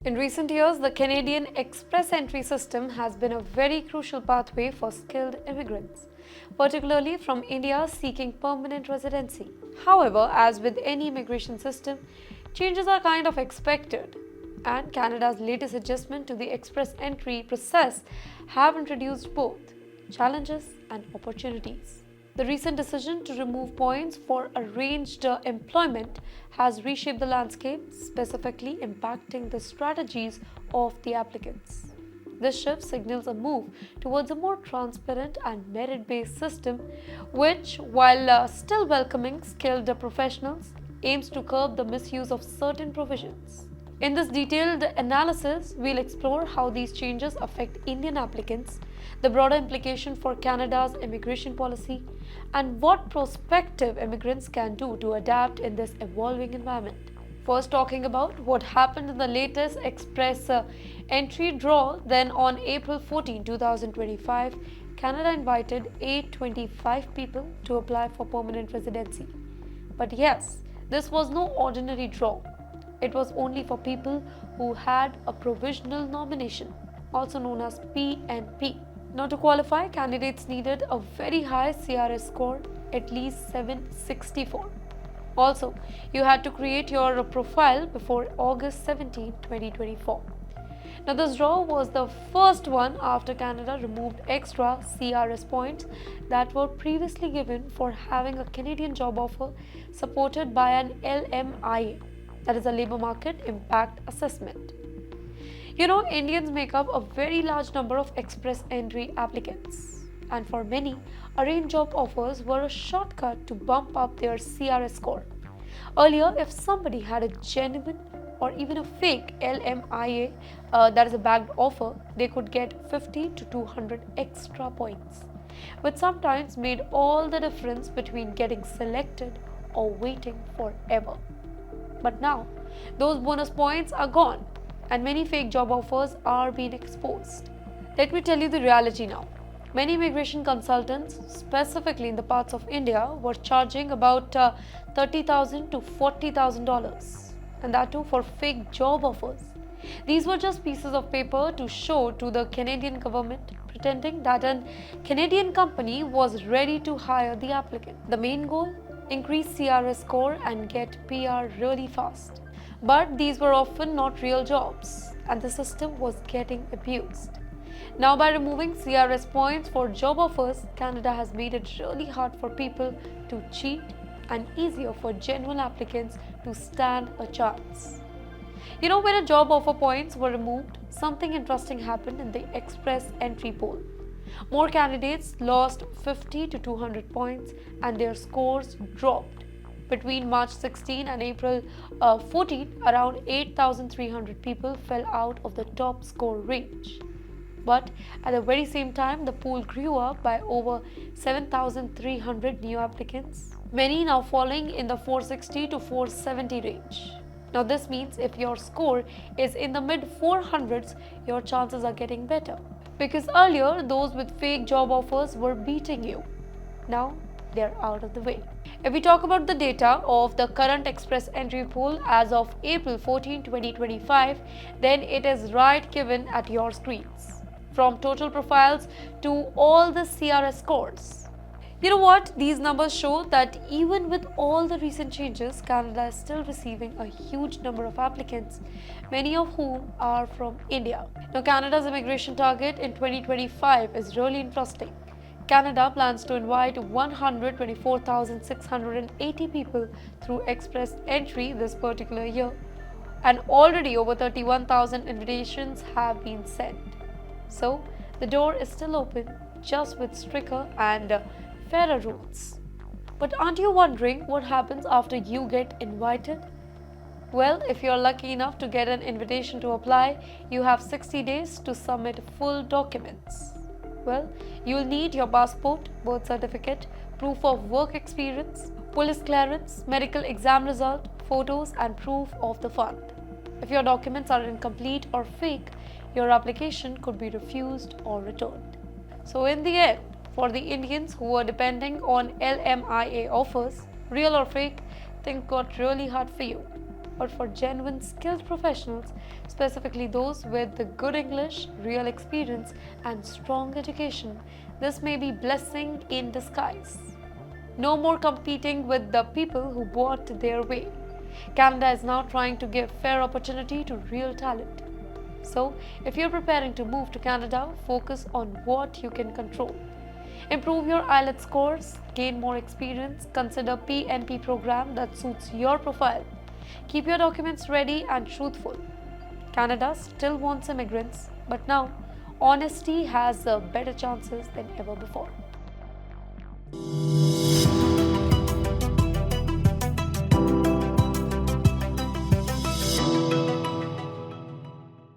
In recent years, the Canadian Express Entry system has been a very crucial pathway for skilled immigrants, particularly from India seeking permanent residency. However, as with any immigration system, changes are kind of expected, and Canada's latest adjustment to the Express Entry process have introduced both challenges and opportunities. The recent decision to remove points for arranged employment has reshaped the landscape, specifically impacting the strategies of the applicants. This shift signals a move towards a more transparent and merit based system, which, while still welcoming skilled professionals, aims to curb the misuse of certain provisions. In this detailed analysis, we'll explore how these changes affect Indian applicants, the broader implication for Canada's immigration policy, and what prospective immigrants can do to adapt in this evolving environment. First, talking about what happened in the latest Express entry draw, then on April 14, 2025, Canada invited 825 people to apply for permanent residency. But yes, this was no ordinary draw. It was only for people who had a provisional nomination, also known as PNP. Now, to qualify, candidates needed a very high CRS score, at least 764. Also, you had to create your profile before August 17, 2024. Now, this draw was the first one after Canada removed extra CRS points that were previously given for having a Canadian job offer supported by an LMIA, that is a Labour Market Impact Assessment. You know, Indians make up a very large number of express entry applicants, and for many, arranged job offers were a shortcut to bump up their CRS score. Earlier, if somebody had a genuine or even a fake LMIA, that is a bagged offer, they could get 50 to 200 extra points, which sometimes made all the difference between getting selected or waiting forever. But now, those bonus points are gone, and many fake job offers are being exposed. Let me tell you the reality now. Many immigration consultants, specifically in the parts of India, were charging about $30,000 to $40,000, and that too for fake job offers. These were just pieces of paper to show to the Canadian government, pretending that a Canadian company was ready to hire the applicant. The main goal? Increase CRS score and get PR really fast. But these were often not real jobs, and the system was getting abused. Now, by removing CRS points for job offers, Canada has made it really hard for people to cheat and easier for genuine applicants to stand a chance. You know, when a job offer points were removed, something interesting happened in the Express entry poll. More candidates lost 50 to 200 points and their scores dropped. Between March 16 and April 14, around 8,300 people fell out of the top score range. But at the very same time, the pool grew up by over 7,300 new applicants, many now falling in the 460 to 470 range. Now, this means if your score is in the mid 400s, your chances are getting better. Because earlier, those with fake job offers were beating you. Now, they're out of the way. If we talk about the data of the current Express entry poll as of April 14, 2025, then it is right given at your screens. From total profiles to all the CRS scores. You know what? These numbers show that even with all the recent changes, Canada is still receiving a huge number of applicants, many of whom are from India. Now, Canada's immigration target in 2025 is really interesting. Canada plans to invite 124,680 people through express entry this particular year, and already over 31,000 invitations have been sent. So, the door is still open, just with stricter and fairer rules. But aren't you wondering what happens after you get invited? Well, if you're lucky enough to get an invitation to apply, you have 60 days to submit full documents. Well, you'll need your passport, birth certificate, proof of work experience, police clearance, medical exam result, photos, and proof of the fund. If your documents are incomplete or fake, your application could be refused or returned. So in the end, for the Indians who were depending on LMIA offers, real or fake, things got really hard for you. but for genuine skilled professionals, specifically those with the good English, real experience, and strong education. This may be blessing in disguise. No more competing with the people who bought their way. Canada is now trying to give fair opportunity to real talent. So, if you're preparing to move to Canada, focus on what you can control. Improve your IELTS scores, gain more experience, consider PNP program that suits your profile. Keep your documents ready and truthful. Canada still wants immigrants, but now honesty has better chances than ever before.